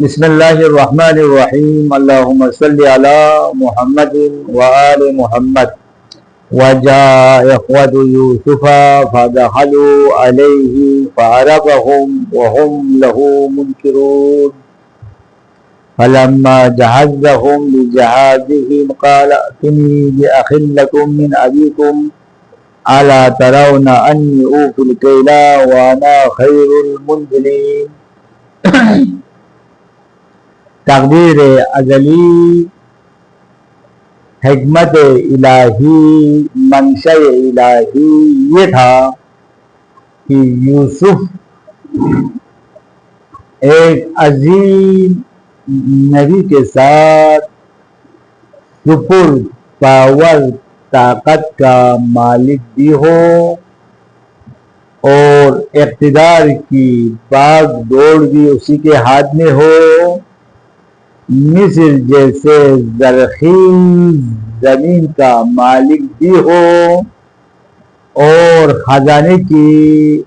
بسم اللہ الرحمن الرحیم اللہم صلی علی محمد وآل محمد وجاء اخوة یوسف فدخلوا علیہ فعرفهم وهم له منکرون فلما جہزهم بجہازهم قال ائتونی بأخ لکم من ابیکم الا ترون انی اوفی الکیل وانا خیر المنزلین۔ تقدیر ازلی، حکمت الہی، منشأ الہی یہ تھا کہ یوسف ایک عظیم نبی کے ساتھ سپر پاور طاقت کا مالک بھی ہو اور اقتدار کی باغ دوڑ بھی اسی کے ہاتھ میں ہو، مصر جیسے زرخیز زمین کا مالک بھی ہو اور خزانے کی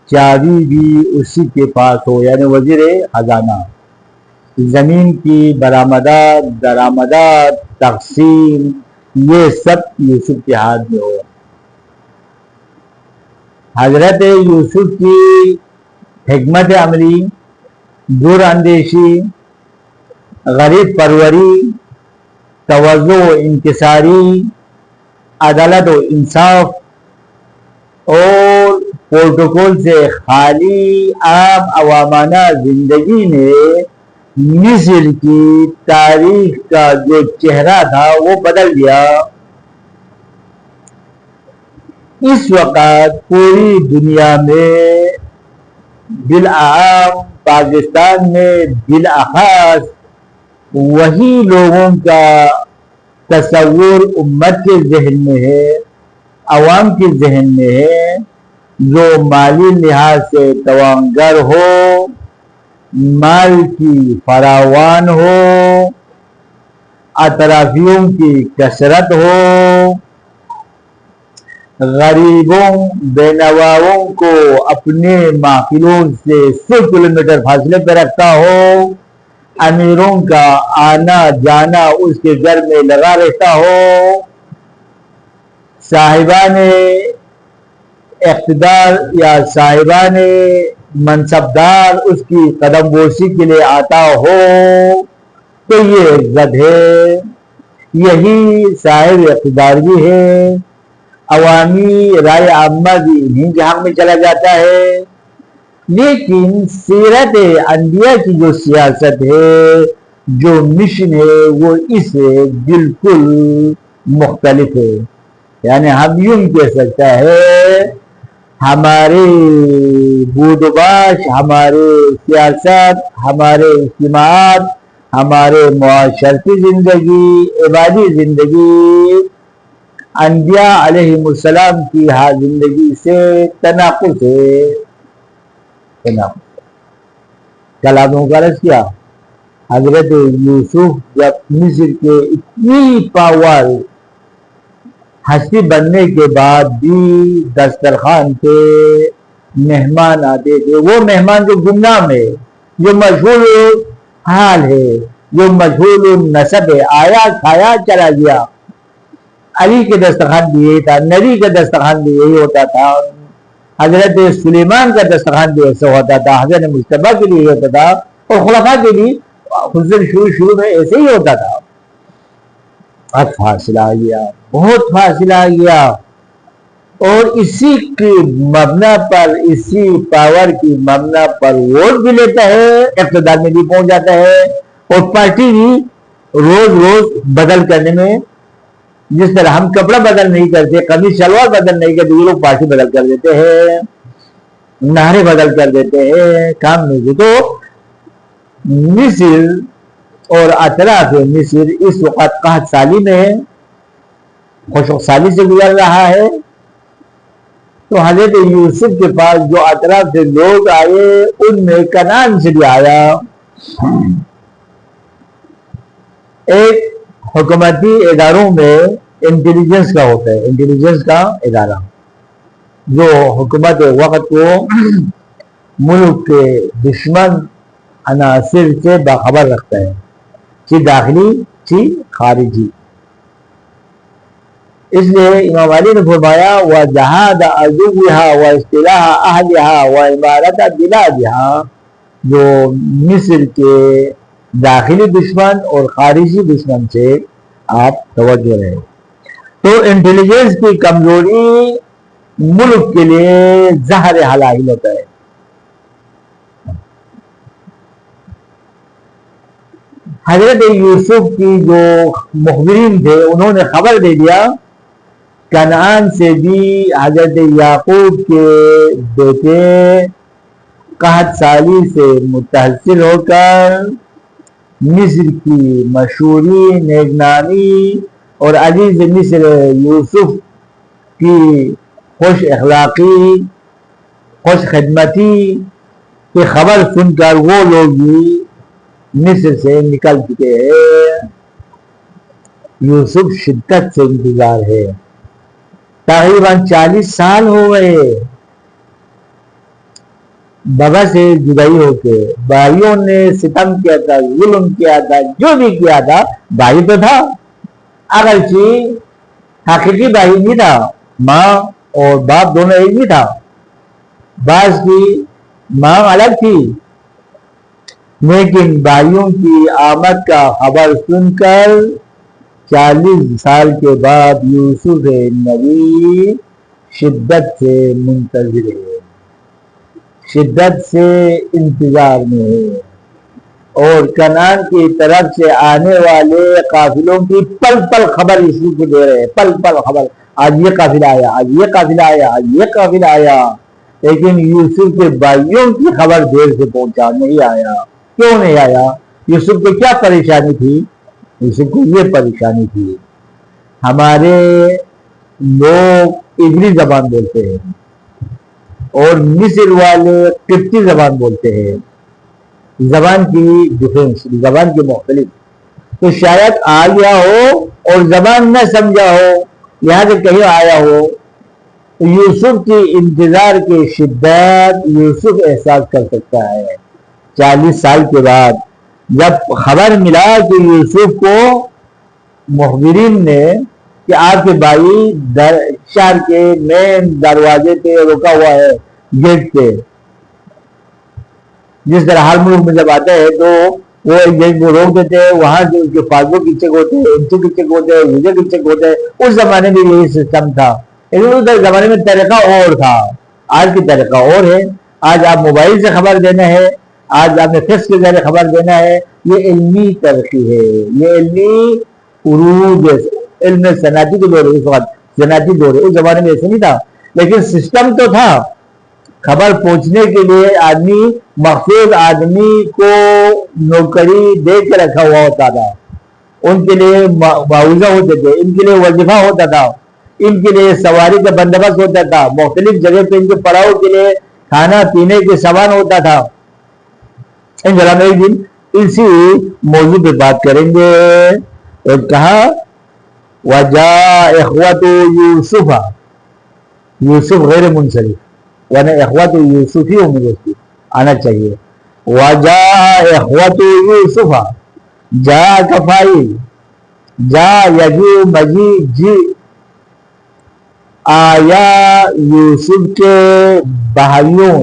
چابی بھی اسی کے پاس ہو، یعنی وزیر خزانہ۔ زمین کی برآمدات، درآمدات، تقسیم یہ سب یوسف کے ہاتھ میں ہو۔ حضرت یوسف کی حکمت عملی، دور اندیشی، غریب پروری، تواضع و انکساری، عدالت و انصاف اور پروٹوکول سے خالی عام عوامانہ زندگی نے مصر کی تاریخ کا جو چہرہ تھا وہ بدل دیا۔ اس وقت پوری دنیا میں بالعام، پاکستان میں بالاخص وہی لوگوں کا تصور امت کے ذہن میں ہے، عوام کے ذہن میں ہے، جو مالی لحاظ سے توانگر ہو، مال کی فراوان ہو، اطرافیوں کی کثرت ہو، غریبوں بینواؤں کو اپنے محفلوں سے 100 کلومیٹر فاصلے پہ رکھتا ہو، امیروں کا آنا جانا اس کے گھر میں لگا رہتا ہو، صاحبان اقتدار یا صاحبان منصبدار اس کی قدم بوسی کے لیے آتا ہو، تو یہ عزت ہے، یہی صاحب اقتدار بھی ہے، عوامی رائے عامہ بھی انہیں کے حق میں چلا جاتا ہے۔ لیکن سیرت انبیاء کی جو سیاست ہے، جو مشن ہے، وہ اس سے بالکل مختلف ہے۔ یعنی ہم یوں کہہ سکتا ہے ہمارے بود و باش، ہمارے سیاست، ہمارے اجتماعات، ہمارے معاشرتی زندگی، عبادی زندگی انبیاء علیہم السلام کی زندگی سے تناقض ہے۔ کل آپ نے عرض کیا، حضرت یوسف جب مصر کے اتنی پاور ہستی بننے کے بعد بھی دسترخوان پہ مہمان آتے تھے، وہ مہمان جو گمنام ہے، جو مجہول حال ہے، جو مجہول نسب ہے، آیا کھایا چلا گیا۔ علی کے دسترخوان بھی یہی تھا، نبی کا دسترخوان بھی یہی ہوتا تھا، حضرت سلیمان کا دسترخوان بھی ایسا ہوتا تھا، حضرت مجتبیٰ کے لیے ہوتا تھا، اور خلفاء کے لیے حضرت شروع میں ایسے ہی ہوتا تھا۔ اب فاصلہ آ گیا، بہت فاصلہ آ گیا، اور اسی کی مبنا پر، اسی پاور کی مبنا پر ووٹ بھی لیتا ہے، اقتدار میں بھی پہنچ جاتا ہے، اور پارٹی بھی روز روز بدل کرنے میں، جس طرح ہم کپڑا بدل نہیں کرتے، قمیص شلوار بدل نہیں کرتے، یہ لوگ پارٹی بدل کر دیتے ہیں، نعرے بدل کر دیتے ہیں، کام نہیں کی۔ تو مصر اور اطراف مصر اس وقت قحط سالی میں ہے، خشک سالی سے گزر رہا ہے۔ تو حضرت یوسف کے پاس جو اطراف سے لوگ آئے، ان میں کنعان سے بھی آیا ایک حکومتی اداروں میں انٹیلیجنس کا ہوتا ہے، انٹیلیجنس کا ادارہ جو حکومت وقت کو ملک کے دشمن عناصر سے باخبر رکھتا ہے، چی داخلی چی خارجی. اس لیے امام علی نے فرمایا وَجَهَادَ عَدُوِّهَا وَاصْطِلَاحَ أَهْلِهَا وَعِمَارَةَ بِلَادِهَا، جو مصر کے داخلی دشمن اور خارجی دشمن سے آپ توجہ رہے. تو انٹیلیجنس کی کمزوری ملک کے لیے زہر حلاہل ہوتا ہے. حضرت یوسف کی جو مخبرین تھے انہوں نے خبر دے دیا کنعان سے بھی حضرت یعقوب کے بیٹے قحط سالی سے متحصل ہو کر مصر کی مشہوری، نیک نامی اور عزیز مصر یوسف کی خوش اخلاقی، خوش خدمتی کی خبر سن کر وہ لوگ بھی مصر سے نکل چکے ہیں. یوسف شدت سے انتظار ہے. تقریباً 40 سال ہو گئے بابا سے جدائی ہو کے. بھائیوں نے ستم کیا تھا، ظلم کیا تھا، جو بھی کیا تھا، بھائی تو تھا. اگرچہ حقیقی بھائی نہیں تھا، ماں اور باپ دونوں ایک نہیں تھا. بعض کی ماں الگ تھی، لیکن بھائیوں کی آمد کا خبر سن کر 40 سال کے بعد یوسف نبی شدت سے منتظر ہے، شدت سے انتظار میں ہے. اور کنعان کی طرف سے آنے والے قافلوں کی پل پل خبر یوسف کو دے رہے ہیں. پل پل خبر، آج یہ قافلہ آیا، آج یہ قافلہ آیا، آج یہ قافلہ آیا. لیکن یوسف کے بھائیوں کی خبر دیر سے پہنچا، نہیں آیا. کیوں نہیں آیا؟ یوسف کو کیا پریشانی تھی؟ یوسف کو یہ پریشانی تھی ہمارے لوگ عبری زبان بولتے ہیں اور مصر والے قبطی زبان بولتے ہیں. زبان کی ڈیفرنس، زبان کی مختلف. تو شاید آ گیا ہو اور زبان نہ سمجھا ہو، یہاں سے کہیں آیا ہو. یوسف کی انتظار کی شدت یوسف احساس کر سکتا ہے. 40 سال کے بعد جب خبر ملا کہ یوسف کو مخبرین نے کہ آپ کے بھائی شہر کے مین دروازے پہ رکا ہوا ہے، گیٹ پہ. جس طرح ہر ملک میں جب آتے ہیں تو وہ ایک گیٹ کو روک دیتے ہیں، وہاں سے ان کے پاسپورٹ کی چیک ہوتے ہیں، انٹری کی چیک ہوتے ہیں، ویزے کی چیک ہوتے ہیں. اس زمانے میں یہی سسٹم تھا، لیکن اس زمانے میں طریقہ اور تھا. آج کی طریقہ اور ہے. آج آپ موبائل سے خبر دینا ہے، آج آپ نے فیکس کے ذریعے خبر دینا ہے. یہ علمی ترقی ہے، یہ علمی عروج ہے. علم صنعتی کے دور ہے، اس وقت صنعتی دور ہے. اس زمانے میں ایسے نہیں تھا، لیکن سسٹم تو تھا. خبر پہنچنے کے لیے آدمی مخصوص آدمی کو نوکری دے کے رکھا ہوا ہوتا تھا. ان کے لیے معاوضہ ہوتے تھے، ان کے لیے وظیفہ ہوتا تھا، ان کے لیے سواری کا بندوبست ہوتا تھا، مختلف جگہ پہ ان کے پڑاؤ کے لیے کھانا پینے کے سامان ہوتا تھا. انشاءاللہ ہم ایک دن اسی موضوع پہ بات کریں گے. اور کہا وَجَاءَ إِخْوَةُ يُوسُفَ، یوسف غیر منصرف، یعنی اخوات یوسف ہی آنا چاہیے. وَجَاءَ إِخْوَةُ يُوسُفَ، جا کفائی، جا یجو مجی جی، آیا یوسف کے بھائیوں،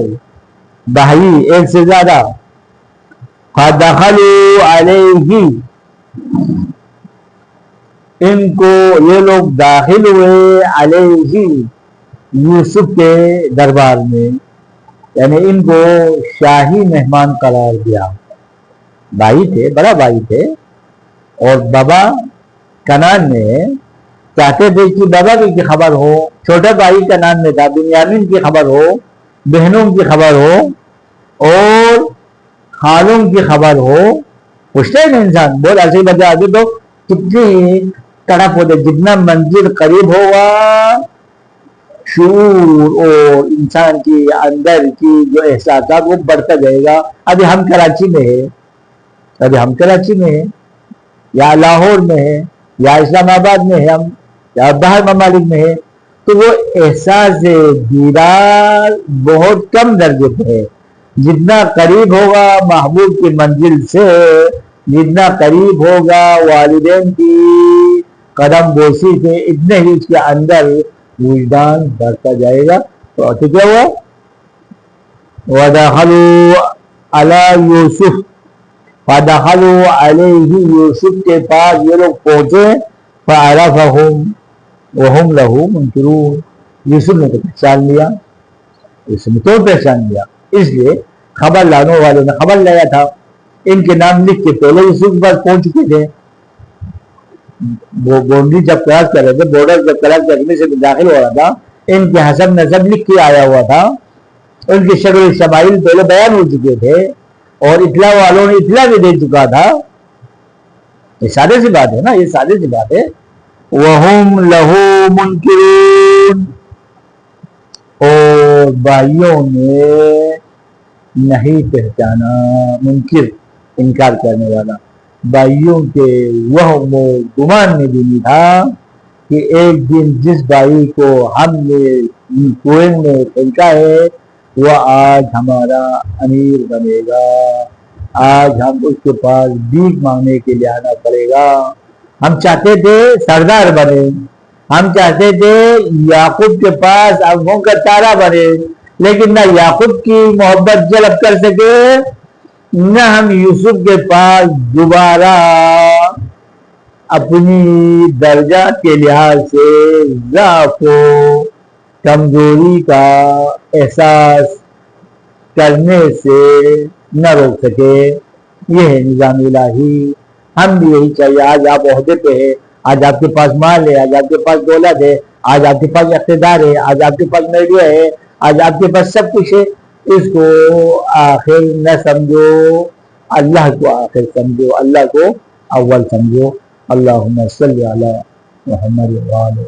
بھائی ایک سے زیادہ. فَدَخَلُوا عَلَيْهِ، ان کو یہ لوگ داخل ہوئے علیہ یوسف کے دربار میں، یعنی ان کو شاہی مہمان قرار دیا. بھائی تھے، بڑا بھائی تھے، اور بابا کنعان میں چاہتے تھے کہ بابا کی خبر ہو. چھوٹا بھائی کنعان میں تھا، بنیامین کی خبر ہو، بہنوں کی خبر ہو اور خالوں کی خبر ہو. پوچھتے ہیں انسان بہت ایسی باتیں آتی تو کتنی تڑپ ہوتے. جتنا منزل قریب ہوگا شعور اور انسان کی اندر کی جو احساسات وہ بڑھتا جائے گا. ابھی ہم کراچی میں ہیں، یا لاہور میں ہے، یا اسلام آباد میں ہے، ہم یا باہر ممالک میں ہے، تو وہ احساس دیدار بہت کم درجے پہ ہے. جتنا قریب ہوگا محبوب کی منزل سے، جتنا قریب ہوگا والدین کی قدم بوسی سے، اتنے ہی اس کے اندر وجدان بڑھتا جائے گا۔ تو کیا ہوا؟ وَدَخَلُوا عَلَى یوسف، فَدَخَلُوا عَلَيْهِ، یوسف کے پاس یہ لوگ پہنچے، فَعَرَفَهُمْ وَهُمْ لَهُ مُنْكِرُونَ، یوسف نے تو پہچان لیا، یوسف نے تو پہچان لیا، اس لیے خبر لانے والے نے خبر لایا تھا، ان کے نام لکھ کے پہلے یوسف کے پاس پہنچ چکے تھے، وہ بونڈری جب کراس کر رہے تھے، بارڈر جب کراس کرنے سے داخل ہو رہا تھا، ان کے حسب نسب لکھ کے آیا ہوا تھا، ان کی شکل و شمائل پہلے بیان ہو چکے تھے، اور اطلاع والوں نے اطلاع بھی دے چکا تھا۔ یہ سادے سی بات ہے نا، یہ سادے سی بات ہے۔ وَهُمْ لَهُ مُنْكِرُونَ، اور بھائیوں نے نہیں پہچانا، منکر انکار کرنے والا، بھائیوں کے وہم و گمان میں بھی نہیں تھا کہ ایک دن جس بھائی کو ہم نے کنویں میں پھینکا ہے وہ آج ہمارا امیر بنے گا، آج ہم اس کے پاس بھیک مانگنے کے لیے آنا پڑے گا۔ ہم چاہتے تھے سردار بنے، ہم چاہتے تھے یعقوب کے پاس آنکھوں کا تارا بنے، لیکن نہ یعقوب کی محبت جلب کر سکے، نہ ہم یوسف کے پاس دوبارہ اپنی درجات کے لحاظ سے ضعف و کمزوری کا احساس کرنے سے نہ روک سکے۔ یہ ہے نظام الہی۔ ہم بھی یہی چاہیے، آج آپ عہدے پہ ہے، آج آپ کے پاس مال ہے، آج آپ کے پاس دولت ہے، آج آپ کے پاس اقتدار ہے، آج آپ کے پاس میڈیا ہے، آج آپ کے پاس سب کچھ ہے، اس کو آخر نہ سمجھو، اللہ کو آخر سمجھو، اللہ کو اول سمجھو۔ اللہم صلی علی محمد وعلی